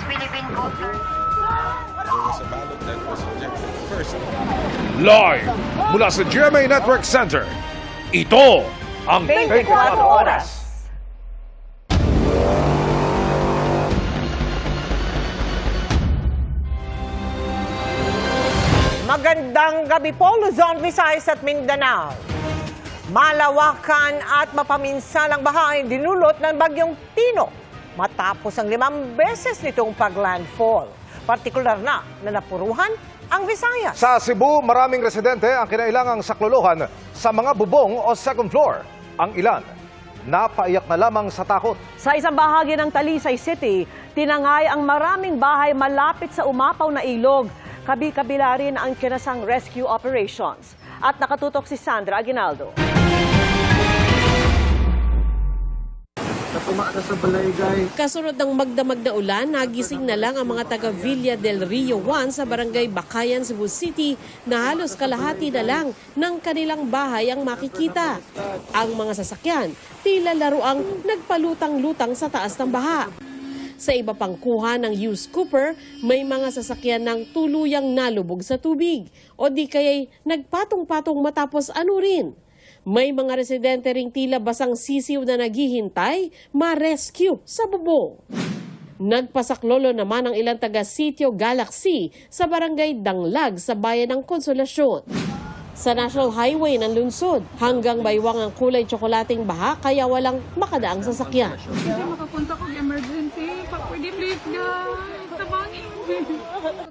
Philippine voters. There was a ballot that was rejected first. Live mula sa GMA Network Center, ito ang 24 oras. Magandang gabi po, Luzon, Visayas at Mindanao. Malawakan at mapaminsalang baha ay dinulot ng bagyong Tino matapos ang 5 beses nitong paglandfall. Partikular na napuruhan ang Visayas. Sa Cebu, maraming residente ang kinailangang saklolohan sa mga bubong o second floor. Ang ilan, napaiyak na lamang sa takot. Sa isang bahagi ng Talisay City, tinangay ang maraming bahay malapit sa umapaw na ilog. Kabi-kabila rin ang kinasang rescue operations. At nakatutok si Sandra Aguinaldo. Kasunod ng magdamag na ulan, nagising na lang ang mga taga Villa del Rio 1 sa barangay Bakayan, Cebu City na halos kalahati na lang ng kanilang bahay ang makikita. Ang mga sasakyan, tila laruang nagpalutang-lutang sa taas ng baha. Sa iba pang kuha ng used cooper, may mga sasakyan ng tuluyang nalubog sa tubig o di kaya'y nagpatong-patong matapos anurin. May mga residente ring tila basang sisiw na naghihintay ma-rescue sa bubong. Nagpasaklolo naman ang ilang taga Sitio Galaxy sa barangay Danglag sa bayan ng Konsolasyon. Sa National Highway ng lungsod, hanggang baywang ang kulay tsokolating baha kaya walang makadaang sasakyan. Hindi makapunta kong emergency. Pwede please guys. Tabangin.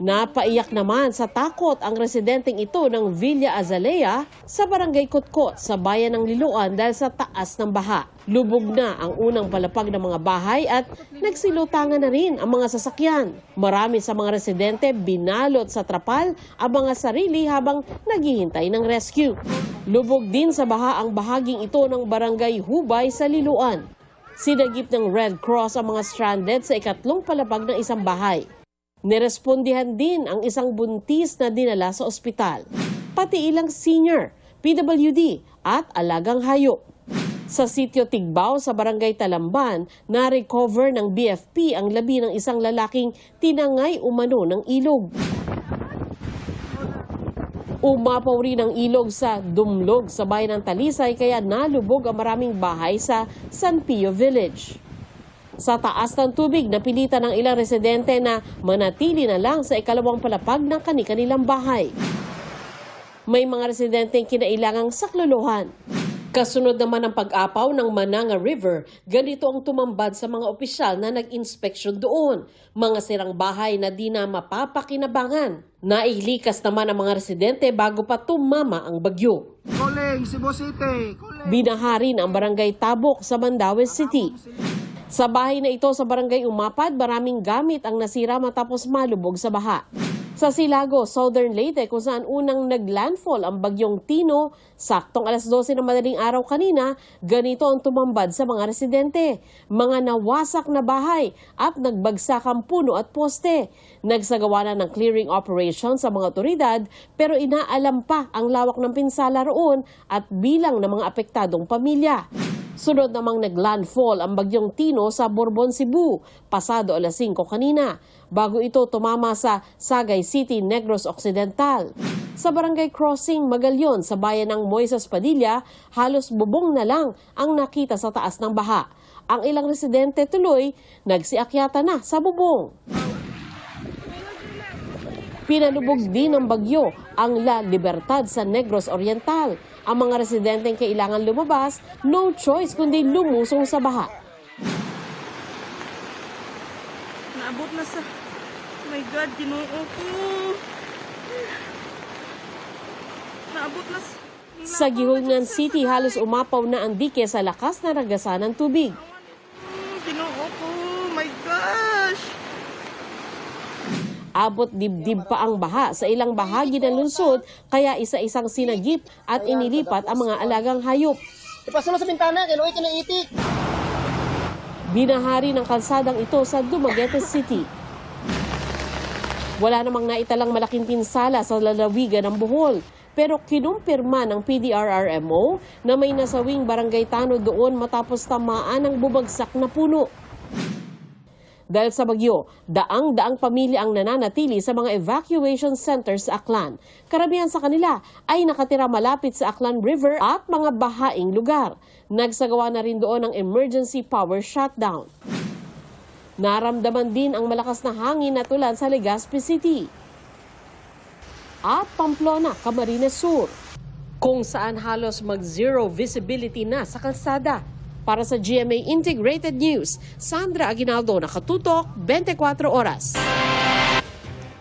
Napaiyak naman sa takot ang residenteng ito ng Villa Azalea sa barangay Kutkot sa bayan ng Liloan dahil sa taas ng baha. Lubog na ang unang palapag ng mga bahay at nagsilutangan na rin ang mga sasakyan. Marami sa mga residente binalot sa trapal ang mga sarili habang naghihintay ng rescue. Lubog din sa baha ang bahaging ito ng barangay Hubay sa Liloan. Sinagip ng Red Cross ang mga stranded sa ikatlong palapag ng isang bahay. Nirespondihan din ang isang buntis na dinala sa ospital. Pati ilang senior, PWD at alagang hayop. Sa Sitio Tigbao sa barangay Talamban, na-recover ng BFP ang labi ng isang lalaking tinangay umano ng ilog. Umapaw rin ang ilog sa Dumlog sa bayan ng Talisay kaya nalubog ang maraming bahay sa San Pio Village. Sa taas ng tubig, napilitan ng ilang residente na manatili na lang sa ikalawang palapag ng kani-kanilang bahay. May mga residenteng kinailangang saklolohan. Kasunod naman ang pag-apaw ng Mananga River, ganito ang tumambad sa mga opisyal na nag-inspeksyon doon. Mga sirang bahay na di na mapapakinabangan. Nailikas naman ang mga residente bago pa tumama ang bagyo. Calling, Cebu City. Binaharin ang barangay Tabok sa Mandaue City. Sa bahay na ito sa barangay Umapad, maraming gamit ang nasira matapos malubog sa baha. Sa Silago, Southern Leyte, kung saan unang naglandfall ang bagyong Tino, saktong alas 12 ng madaling araw kanina, ganito ang tumambad sa mga residente. Mga nawasak na bahay at nagbagsak ang puno at poste. Nagsagawa na ng clearing operation sa mga otoridad pero inaalam pa ang lawak ng pinsala roon at bilang ng mga apektadong pamilya. Sunod namang naglandfall ang bagyong Tino sa Bourbon, Cebu, pasado alas 5 kanina, bago ito tumama sa Sagay City, Negros Occidental. Sa Barangay Crossing, Magalyon, sa bayan ng Moises Padilla, halos bubong na lang ang nakita sa taas ng baha. Ang ilang residente tuloy nagsiakyata na sa bubong. Pinalubog din ng bagyo ang La Libertad sa Negros Oriental. Ang mga residenteng kailangan lumabas, no choice kundi lumusong sa baha. Naabot na sa... Oh my God, Ginoo ko. Naabot na sa... Sa Gihungan City, halos umapaw na ang dike sa lakas na ragasan ng tubig. Ginoo ko. Oh my gosh. Abot dibdib pa ang baha sa ilang bahagi ng lungsod kaya isa-isang sinagip at inilipat ang mga alagang hayop. Ipasulo sa bintana, kinuwi kinaitik. Binahari ng kalsadang ito sa Dumaguete City. Wala namang naitalang malaking pinsala sa lalawigan ng Bohol. Pero kinumpirma ng PDRRMO na may nasawing barangay tanod doon matapos tamaan ng bubagsak na puno. Dahil sa bagyo, daang-daang pamilya ang nananatili sa mga evacuation centers sa Aklan. Karamihan sa kanila ay nakatira malapit sa Aklan River at mga bahaing lugar. Nagsagawa na rin doon ng emergency power shutdown. Naramdaman din ang malakas na hangin at ulan sa Legazpi City at Pamplona, Camarines Sur, kung saan halos mag-zero visibility na sa kalsada. Para sa GMA Integrated News, Sandra Aguinaldo, nakatutok, 24 oras.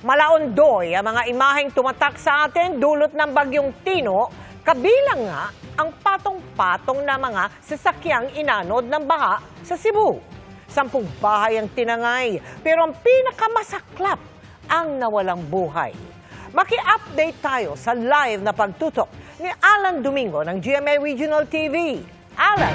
Malaondoy ang mga imaheng tumatak sa atin dulot ng bagyong Tino, kabilang nga ang patong-patong na mga sasakyang inanod ng baha sa Cebu. 10 bahay ang tinangay, pero ang pinakamasaklap ang nawalang buhay. Maki-update tayo sa live na pagtutok ni Alan Domingo ng GMA Regional TV. Alan!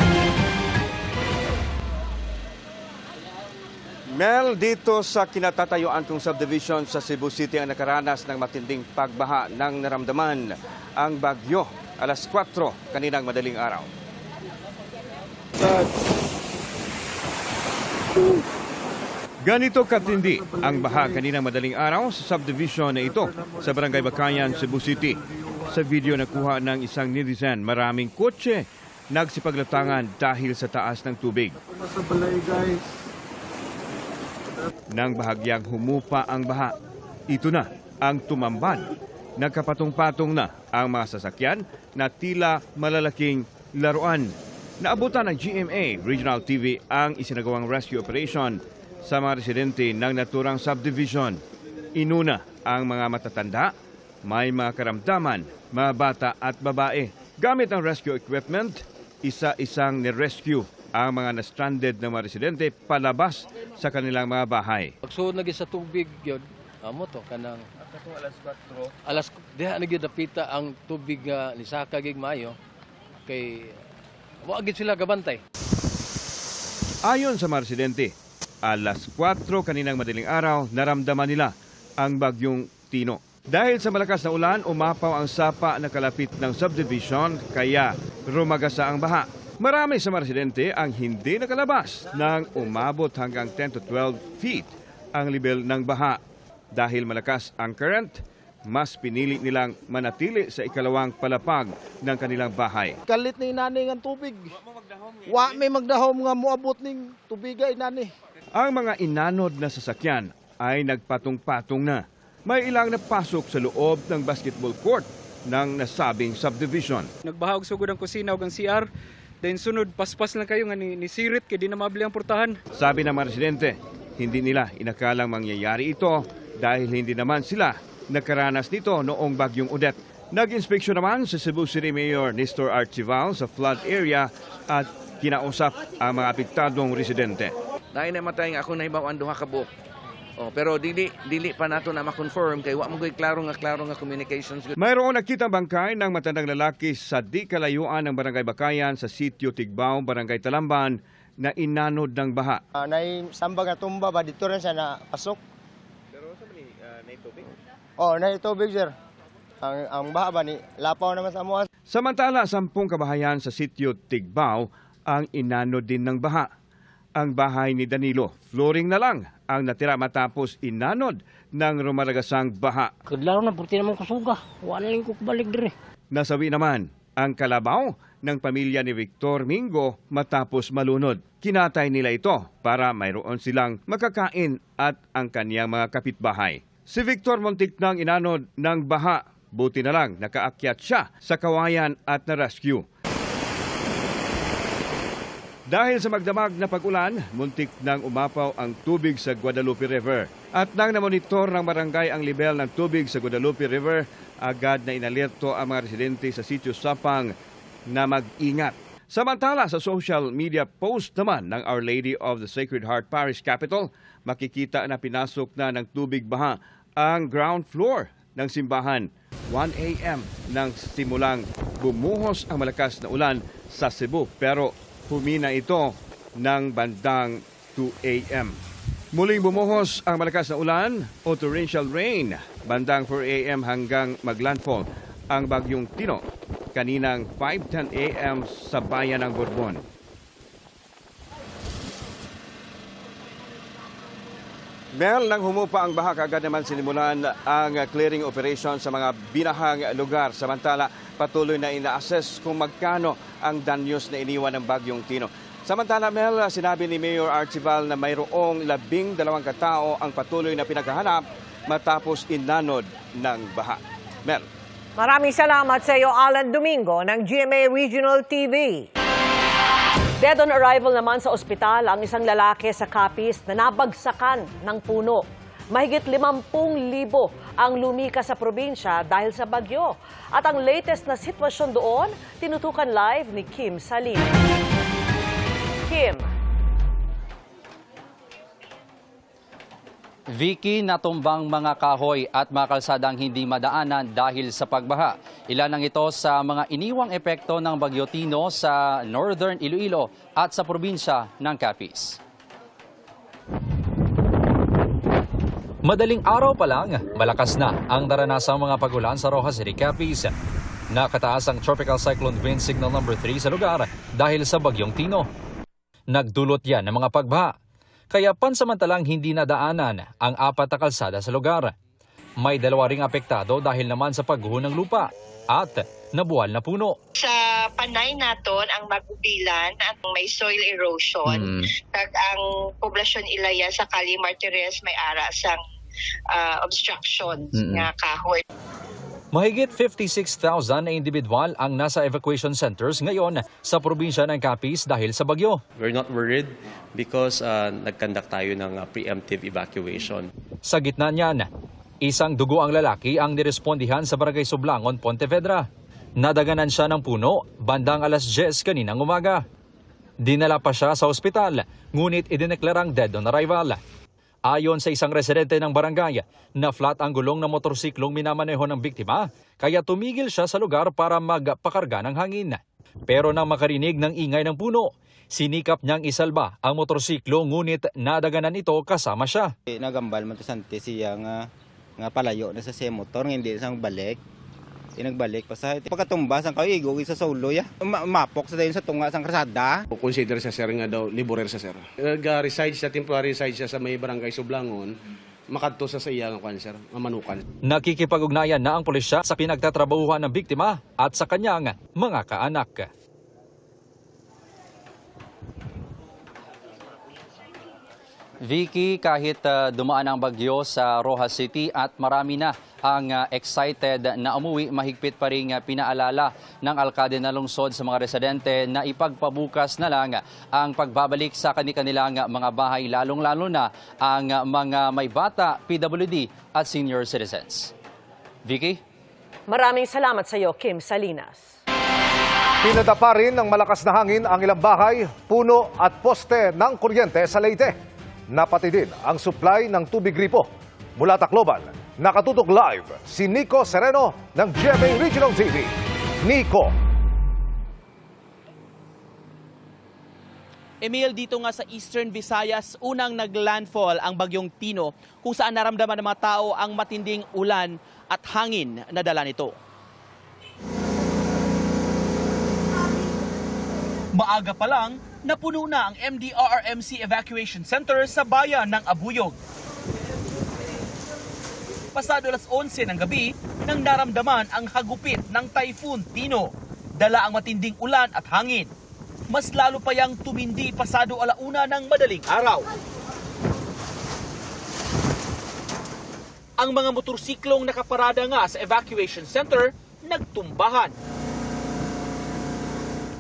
Mel, dito sa kinatatayuan kong subdivision sa Cebu City ang nakaranas ng matinding pagbaha ng naramdaman ang bagyo alas 4 kaninang madaling araw. Ganito katindi ang baha kaninang madaling araw sa subdivision na ito sa Barangay Bakayan, Cebu City. Sa video na kuha ng isang netizen, maraming kotse nagsipaglatangan dahil sa taas ng tubig. Nang bahagyang humupa ang baha, ito na ang tumambad. Nagkapatong-patong na ang mga sasakyan na tila malalaking laruan. Naabutan ng GMA Regional TV ang isinagawang rescue operation sa mga residente ng naturang subdivision. Inuna ang mga matatanda, may mga karamdaman, mga bata at babae. Gamit ang rescue equipment, isa-isang nirescue ang mga na-stranded na mga residente palabas sa kanilang mga bahay. Pagsuod lagi sa tubig yun, amo to kanang alas diha na gyud dapita ang tubig nga nisaka gig maayo kay wa gid sila gabantay. Ayon sa mga residente, alas 4 kaninang madaling araw naramdaman nila ang bagyong Tino. Dahil sa malakas na ulan, umapaw ang sapa na kalapit ng subdivision kaya rumagasa ang baha. Marami sa mga residente ang hindi nakalabas nang umabot hanggang 10 to 12 feet ang level ng baha. Dahil malakas ang current, mas pinili nilang manatili sa ikalawang palapag ng kanilang bahay. Kalit ni inani ng tubig. Wa may magdahom nga moabot ning tubiga inani. Ang mga inanod na sasakyan ay nagpatong-patong na. May ilang napasok sa loob ng basketball court ng nasabing subdivision. Nagbahag sugod ang kusina ug ang CR. Then sunod, paspas lang kayo nga ni sirit kay di na mabili ang portahan. Sabi ng mga residente, hindi nila inakalang mangyayari ito dahil hindi naman sila nakaranas nito noong bagyong Odette. Nag-inspeksyon naman si Cebu City Mayor Nestor Archival sa flood area at kinausap ang mga apektadong residente. Dahil namatay nga ako na ibaw ang duha ka buok. Pero dili pa nato na ma-confirm kay wa mo klaro nga communications. Mayroon nakitang bangkay ng matandang lalaki sa di kalayuan ng Barangay Bakayan sa sitio Tigbao, Barangay Talamban na inanod ng baha. Nay samba nga tumba ba dito rin siya na pasok. Pero sa ni naitubig? Naitubig sir. Ang baha ba ni lapaw naman sa amuan. Samantala, 10 kabahayan sa sitio Tigbao ang inanod din ng baha. Ang bahay ni Danilo, flooring na lang ang natira matapos inanod ng rumaragasang baha. Kadlaw na, purti naman kusuga. Wala lang ko balik dire. Nasawi naman ang kalabaw ng pamilya ni Victor Mingo matapos malunod. Kinatay nila ito para mayroon silang makakain at ang kaniyang mga kapitbahay. Si Victor muntik nang inanod ng baha. Buti na lang nakaakyat siya sa kawayan at na-rescue. Dahil sa magdamag na pag-ulan, muntik nang umapaw ang tubig sa Guadalupe River. At nang namonitor ng barangay ang level ng tubig sa Guadalupe River, agad na inalerto ang mga residente sa sitio Sapang na mag-ingat. Samantala sa social media post naman ng Our Lady of the Sacred Heart Parish Capital, makikita na pinasok na ng tubig baha ang ground floor ng simbahan. 1 a.m. nang simulang bumuhos ang malakas na ulan sa Cebu, pero humina ito ng bandang 2 a.m. Muling bumuhos ang malakas na ulan o torrential rain bandang 4 a.m. hanggang maglandfall ang bagyong Tino kaninang 5:10 a.m. sa bayan ng Bourbon. Mel, nang humupa ang baha, agad naman sinimulan ang clearing operation sa mga binahang lugar. Samantala, patuloy na ina-assess kung magkano ang danyos na iniwan ng bagyong Tino. Samantala, Mel, sinabi ni Mayor Archival na mayroong 12 katao ang patuloy na pinaghahanap matapos inanod ng baha. Mel. Maraming salamat sa iyo, Alan Domingo ng GMA Regional TV. Dead on arrival naman sa ospital ang isang lalaki sa Capiz na nabagsakan ng puno. Mahigit 50,000 ang lumika sa probinsya dahil sa bagyo. At ang latest na sitwasyon doon, tinutukan live ni Kim Salinas. Kim. Vicky, natumbang mga kahoy at mga kalsadang hindi madaanan dahil sa pagbaha. Ilan ang ito sa mga iniwang epekto ng Bagyo Tino sa Northern Iloilo at sa probinsya ng Capiz. Madaling araw pa lang, malakas na ang naranasang mga pagulan sa Rojas City, Capiz. Nakataas ang Tropical Cyclone Wind Signal No. 3 sa lugar dahil sa Bagyong Tino. Nagdulot yan ng mga pagbaha. Kaya pansamantalang hindi nadaanan ang 4 na kalsada sa lugar. May 2 ring apektado dahil naman sa pagguho ng lupa at nabuwal na puno. Sa panay naton ang magubilan at may soil erosion. Kag ang poblasyon ilaya sa Cali Martires may ara sang obstruction nga kahoy. Mahigit 56,000 na individual ang nasa evacuation centers ngayon sa probinsya ng Capiz dahil sa bagyo. We're not worried because nag-conduct tayo ng preemptive evacuation. Sa gitna niyan, isang dugo ang lalaki ang nirespondihan sa Barangay Sublangon, Pontevedra. Nadaganan siya ng puno bandang alas 10 kaninang umaga. Dinala pa siya sa ospital, ngunit idineklarang dead on arrival. Ayon sa isang residente ng barangay, na flat ang gulong ng motorsiklong minamaneho ng biktima, kaya tumigil siya sa lugar para magpakarga ng hangin. Pero nang makarinig ng ingay ng puno, sinikap niyang isalba ang motorsiklo ngunit nadaganan ito kasama siya. Nagambal man to sante siya nga palayo na sa motor, hindi sang balik. Nagbalik pa sa pagkatumbas ang kayo sa solo ya. Mapok sa dayon sa tunga sang krasada. Consider sa sir nga daw liborer sa sir. Reside sa temporary reside siya sa may barangay Sublangon. Makadto sa iya nga kanser, manukan. Nakikipag-ugnayan na ang pulisya sa pinagtatrabahuhan ng biktima at sa kanyang mga kaanak. Vicky, kahit dumaan ang bagyo sa Rojas City at marami na ang excited na umuwi, mahigpit pa rin pinaalala ng alkalde na lungsod sa mga residente na ipagpabukas na lang ang pagbabalik sa kanilang mga bahay, lalong-lalo na ang mga may bata, PWD at senior citizens. Vicky? Maraming salamat sa iyo, Kim Salinas. Pinadapa rin ng malakas na hangin ang ilang bahay, puno at poste ng kuryente sa Leyte. Napati din ang supply ng tubig gripo. Mula Tacloban, nakatutok live si Nico Sereno ng GMA Regional TV. Nico. Emil, dito nga sa Eastern Visayas, unang naglandfall ang Bagyong Tino kung saan naramdaman ng mga tao ang matinding ulan at hangin na dala nito. Maaga pa lang, napuno na ang MDRRMC Evacuation Center sa bayan ng Abuyog. Pasado alas 11 ng gabi nang naramdaman ang hagupit ng Typhoon Tino. Dala ang matinding ulan at hangin. Mas lalo pa yang tumindi pasado alauna ng madaling araw. Ang mga motorsiklong nakaparada nga sa evacuation center nagtumbahan.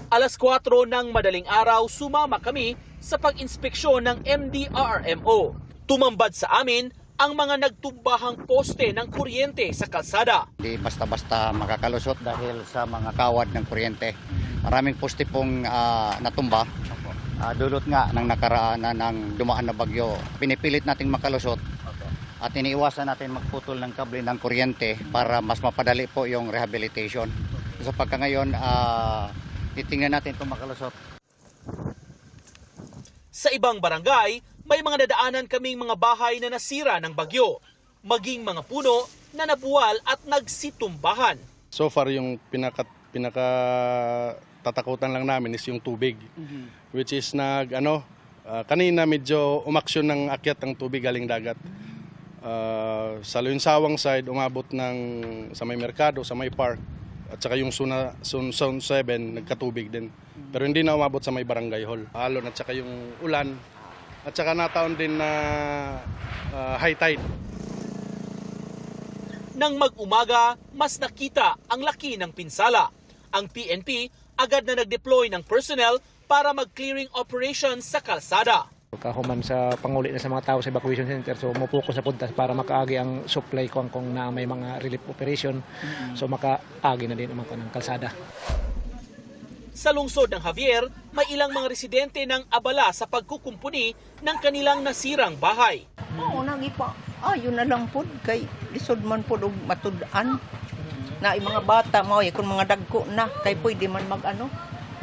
Alas 4 ng madaling araw, sumama kami sa pag-inspeksyon ng MDRRMO. Tumambad sa amin ang mga nagtumbahang poste ng kuryente sa kalsada. Hindi basta-basta makakalusot dahil sa mga kawad ng kuryente. Maraming poste pong natumba. Dulot nga ng nakaraan ng dumaan na bagyo. Pinipilit nating makalusot at iniiwasan natin magputol ng kable ng kuryente para mas mapadali po yung rehabilitation. So pagka ngayon, titingnan natin kung makalusot. Sa ibang barangay, may mga nadaanan kaming mga bahay na nasira ng bagyo, maging mga puno na nabuwal at nagsitumbahan. So far yung pinaka tatakutan lang namin is yung tubig. Which is Kanina medyo umaksyon ng akyat ng tubig galing dagat. Sa Lunsawang side, umabot ng sa may merkado, sa may park, at saka yung Zone 7, nagkatubig din. Pero hindi na umabot sa may barangay hall. Alon at saka yung ulan, at saka nataon din na high tide. Nang mag-umaga, mas nakita ang laki ng pinsala. Ang PNP agad na nag-deploy ng personnel para mag-clearing operation sa kalsada. Kahuman sa panguli na sa mga tao sa evacuation center, so mupokus na punta para makaagi ang supply kung na may mga relief operation, so makaagi na din ang mga kalsada. Sa lungsod ng Javier, may ilang mga residente ng abala sa pagkukumpuni ng kanilang nasirang bahay. Oo, nagipa. Yun na lang po, kay lisod man po og matudan. Na mga bata mo, kung mga dagko na, kay pwede man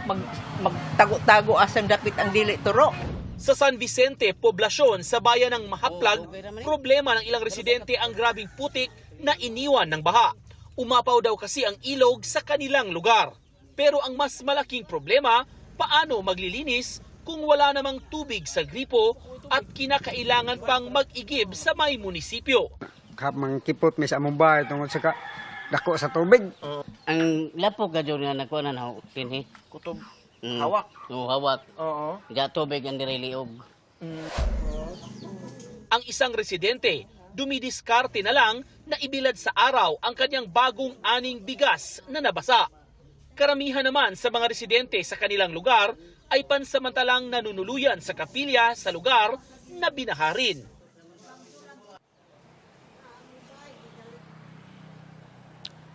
magtago-tago asang dapit ang dili turo. Sa San Vicente, poblasyon sa bayan ng Mahaplag, problema ng ilang residente ang grabing putik na iniwan ng baha. Umapaw daw kasi ang ilog sa kanilang lugar. Pero ang mas malaking problema, paano maglilinis kung wala namang tubig sa gripo at kinakailangan pang mag-igib sa may munisipyo. Kapag kipot may sa among bahay tungkol sa dako sa tubig. Ang lapok gadyo nga nakuha na kinhi. Kutob. Hawak. Hawak. Oo. Diya tubig ang diriliog. Ang isang residente, dumidiskarte na lang na ibilad sa araw ang kanyang bagong aning bigas na nabasa. Karamihan naman sa mga residente sa kanilang lugar ay pansamantalang nanunuluyan sa kapilya sa lugar na binaharin.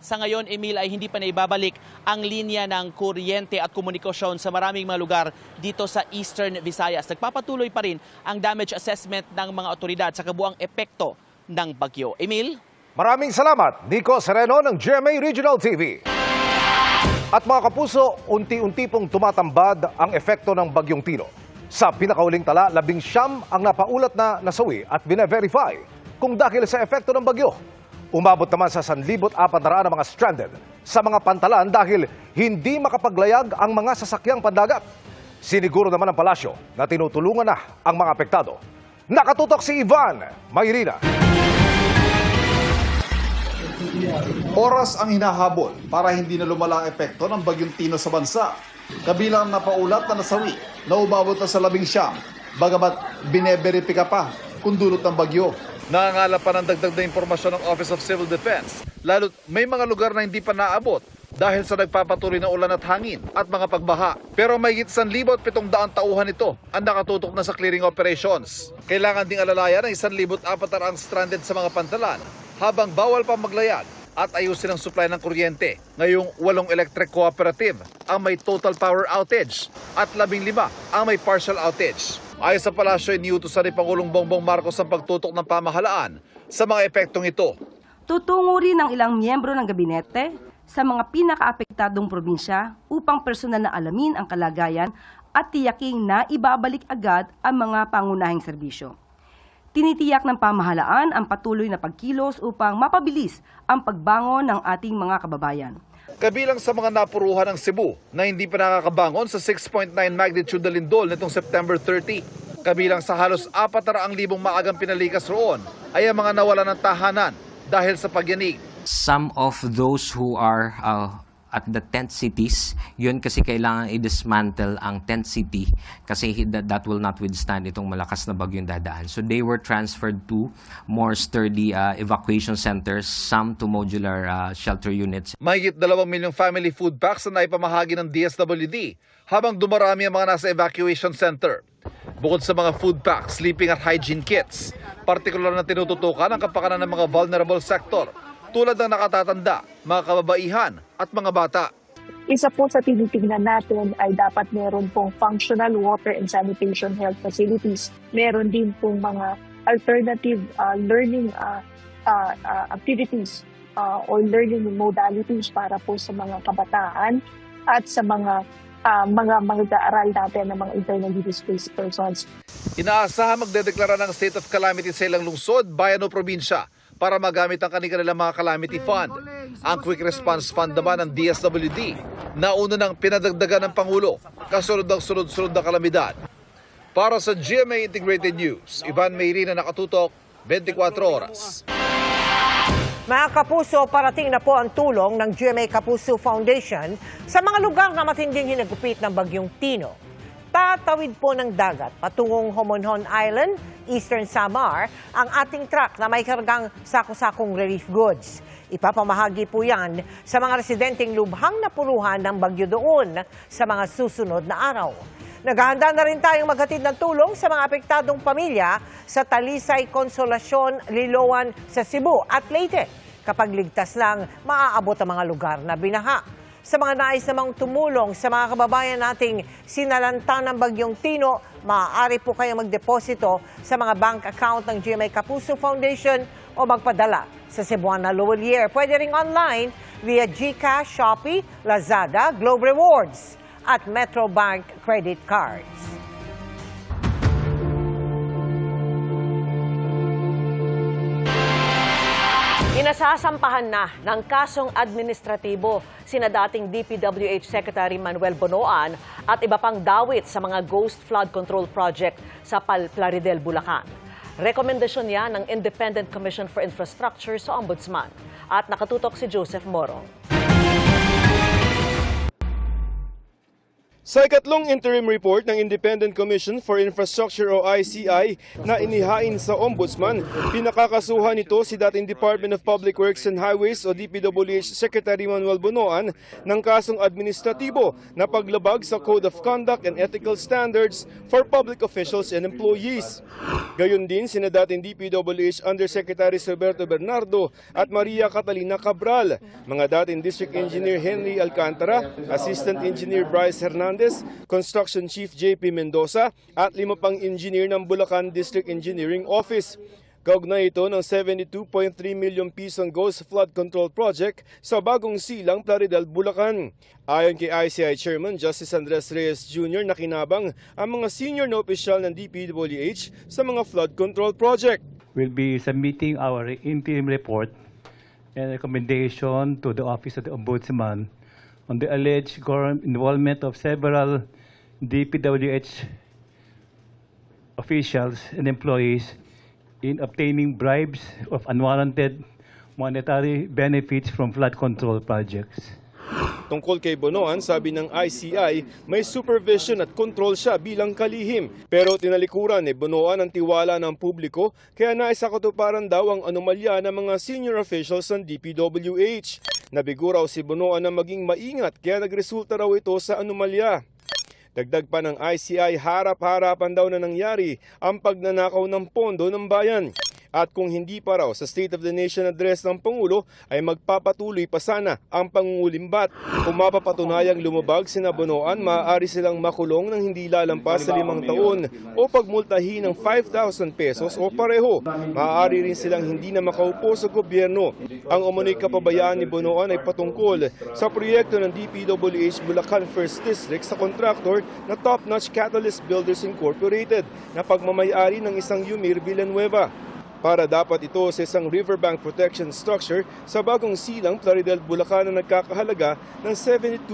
Sa ngayon, Emil, ay hindi pa naibabalik ang linya ng kuryente at komunikasyon sa maraming mga lugar dito sa Eastern Visayas. Nagpapatuloy pa rin ang damage assessment ng mga otoridad sa kabuang epekto ng bagyo. Emil? Maraming salamat, Nico Sereno ng GMA Regional TV. At mga kapuso, unti-unti pong tumatambad ang epekto ng Bagyong Tino. Sa pinakauling tala, 19 ang napaulat na nasawi at bine-verify kung dahil sa epekto ng bagyo. Umabot naman sa 1,400 na mga stranded sa mga pantalan dahil hindi makapaglayag ang mga sasakyang pandagat. Siniguro naman ng palasyo na tinutulungan na ang mga apektado. Nakatutok si Ivan Mayrina. Oras ang hinahabol para hindi na lumala ang epekto ng Bagyong Tino sa bansa. Kabilang napaulat na nasawi na umabot na sa 19, bagamat bineberipika pa kung dulot ng bagyo. Nangangala pa ng dagdag na impormasyon ng Office of Civil Defense, lalo't may mga lugar na hindi pa naabot dahil sa nagpapatuloy na ulan at hangin at mga pagbaha. Pero mahigit 1,700 tauhan ito ang nakatutok na sa clearing operations. Kailangan ding alalayan ng 1,400 ang stranded sa mga pantalan habang bawal pa maglayag at ayusin ang supply ng kuryente. Ngayong 8 electric cooperative ang may total power outage at 15 ang may partial outage. Ayon sa palasyo, iniutusan ni Pangulong Bongbong Marcos ang pagtutok ng pamahalaan sa mga epektong ito. Tutungo rin ang ilang miyembro ng gabinete sa mga pinakaapektadong probinsya upang personal na alamin ang kalagayan at tiyaking na ibabalik agad ang mga pangunahing serbisyo. Tinitiyak ng pamahalaan ang patuloy na pagkilos upang mapabilis ang pagbangon ng ating mga kababayan. Kabilang sa mga napuruhan ng Cebu na hindi pa nakakabangon sa 6.9 magnitude na lindol nitong September 30. Kabilang sa halos 400,000 maagang pinalikas roon ay ang mga nawalan ng tahanan dahil sa pagyanig. Some of those who are at the tent cities, yun kasi kailangan i-dismantle ang tent city kasi that will not withstand itong malakas na bagyong dadaan. So they were transferred to more sturdy evacuation centers, some to modular shelter units. Mahigit 2 milyong family food packs na naipamahagi ng DSWD habang dumarami ang mga nasa evacuation center. Bukod sa mga food packs, sleeping at hygiene kits, partikular na tinututukan ang kapakanan ng mga vulnerable sector tulad ng nakatatanda, mga kababaihan at mga bata. Isa po sa tinitingnan natin ay dapat meron pong functional water and sanitation health facilities. Meron din pong mga alternative learning activities or learning modalities para po sa mga kabataan at sa mga mag-aaral natin ng mga internally displaced persons. Inaasahan magdedeklara ng state of calamity sa ilang lungsod, bayan o probinsya para magamit ang kanilang mga calamity fund. Ang quick response fund naman ng DSWD na una nang pinadagdagan ng Pangulo kasunod ng sunod-sunod na kalamidad. Para sa GMA Integrated News, Ivan Mayrina, nakatutok, 24 oras. Mga kapuso, parating na po ang tulong ng GMA Kapuso Foundation sa mga lugar na matinding hinagupit ng Bagyong Tino. Tatawid po ng dagat patungong Homonhon Island, Eastern Samar, ang ating truck na may kargang sako-sakong relief goods. Ipapamahagi po yan sa mga residenteng lubhang napuruhan ng bagyo doon sa mga susunod na araw. Naghahanda na rin tayong maghatid ng tulong sa mga apektadong pamilya sa Talisay, Consolacion, Liloan sa Cebu at Leyte kapag ligtas lang maaabot ang mga lugar na binaha. Sa mga nais namang tumulong sa mga kababayan nating sinalanta ng Bagyong Tino, maaari po kayong magdeposito sa mga bank account ng GMA Kapuso Foundation o magpadala sa Cebuana Lowellier. Pwede ring online via GCash, Shopee, Lazada, Globe Rewards at Metrobank credit cards. Inasasampahan na ng kasong administratibo sina dating DPWH Secretary Manuel Bonoan at iba pang dawit sa mga ghost flood control project sa Plaridel, Bulacan. Rekomendasyon yan ng Independent Commission for Infrastructure sa Ombudsman. At nakatutok si Joseph Moro. Sa ikatlong interim report ng Independent Commission for Infrastructure o ICI na inihain sa Ombudsman, pinakakasuhan nito si dating Department of Public Works and Highways o DPWH Secretary Manuel Bonoan ng kasong administratibo na paglabag sa Code of Conduct and Ethical Standards for Public Officials and Employees. Gayon din sina dating DPWH Undersecretary Roberto Bernardo at Maria Catalina Cabral, mga dating District Engineer Henry Alcantara, Assistant Engineer Bryce Hernandez, Construction Chief JP Mendoza at 5 pang engineer ng Bulacan District Engineering Office. Kaugnay ito ng 72.3 million pisong Ghost Flood Control Project sa Bagong Silang, Plaridel, Bulacan. Ayon kay ICI Chairman Justice Andres Reyes Jr. na kinabang ang mga senior na opisyal ng DPWH sa mga flood control project. We'll be submitting our interim report and recommendation to the Office of the Ombudsman on the alleged involvement of several DPWH officials and employees in obtaining bribes of unwarranted monetary benefits from flood control projects. Tungkol kay Bonoan, sabi ng ICI, may supervision at control siya bilang kalihim. Pero tinalikuran ni Bonoan ang tiwala ng publiko kaya naisakatuparan daw ang anomalya ng mga senior officials ng DPWH. Nabigo raw si Bonoan na maging maingat kaya nagresulta raw ito sa anomalya. Dagdag pa ng ICI, harap-harapan daw na nangyari ang pagnanakaw ng pondo ng bayan. At kung hindi pa raw sa State of the Nation address ng Pangulo ay magpapatuloy pa sana ang pangungulimbat. Kung mapapatunayang lumabag sina Bonoan, maaari silang makulong ng hindi lalampas sa 5 taon o pagmultahin ng 5,000 pesos o pareho. Maaari rin silang hindi na makaupo sa gobyerno. Ang umunoy kapabayaan ni Bonoan ay patungkol sa proyekto ng DPWH Bulacan 1st District sa kontraktor na Top Notch Catalyst Builders Incorporated na pagmamayari ng isang Yumir Villanueva. Para dapat ito sa isang riverbank protection structure sa Bagong Silang, Plaridel, Bulacan na nagkakahalaga ng 72.3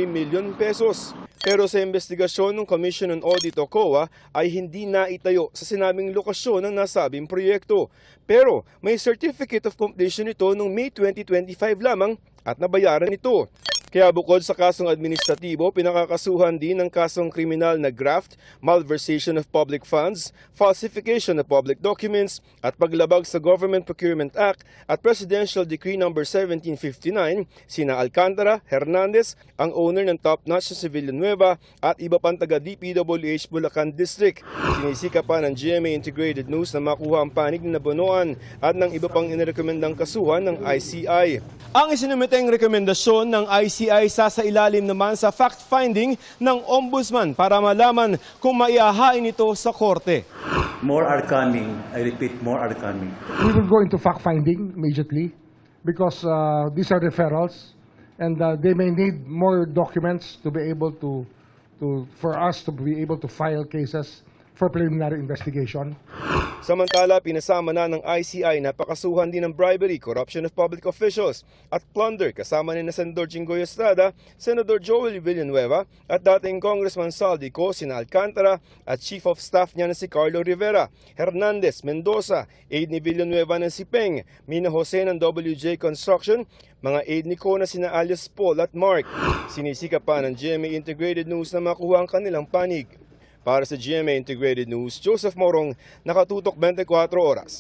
million pesos. Pero sa investigasyon ng Commission on Audit o COA ay hindi naitayo sa sinabing lokasyon ng nasabing proyekto. Pero may certificate of completion ito noong May 2025 lamang at nabayaran ito. Kaya bukod sa kasong administratibo, pinakakasuhan din ng kasong kriminal na graft, malversation of public funds, falsification of public documents, at paglabag sa Government Procurement Act at Presidential Decree No. 1759, sina Alcantara, Hernandez, ang owner ng Top Notch sa Villanueva, at iba pang taga DPWH Bulacan District. Sinisika pa ng GMA Integrated News na makuha ang panig na Bonoan at ng iba pang inirekomendang kasuhan ng ICI. Ang isinumiteng rekomendasyon ng ICI sasailalim naman sa fact-finding ng Ombudsman para malaman kung maiahain ito sa korte. More are coming. I repeat, more are coming. We will go into fact-finding immediately because these are referrals and they may need more documents to be able to for us to be able to file cases for preliminary investigation. Samantala, pinasama na ng ICI na pakasuhan din ng bribery, corruption of public officials at plunder kasama ni na Senador Jinggoy Estrada, Senador Joel Villanueva at dating Congressman Saldico, Sina Alcantara at Chief of Staff niya na si Carlo Rivera, Hernandez, Mendoza, aide ni Villanueva na si Peng, Mina Jose ng WJ Construction, mga aide ni Ko na sina alias Paul at Mark. Sinisika pa ng GMA Integrated News na makuha ang kanilang panig. Para sa GMA Integrated News, Joseph Morong, nakatutok 24 oras.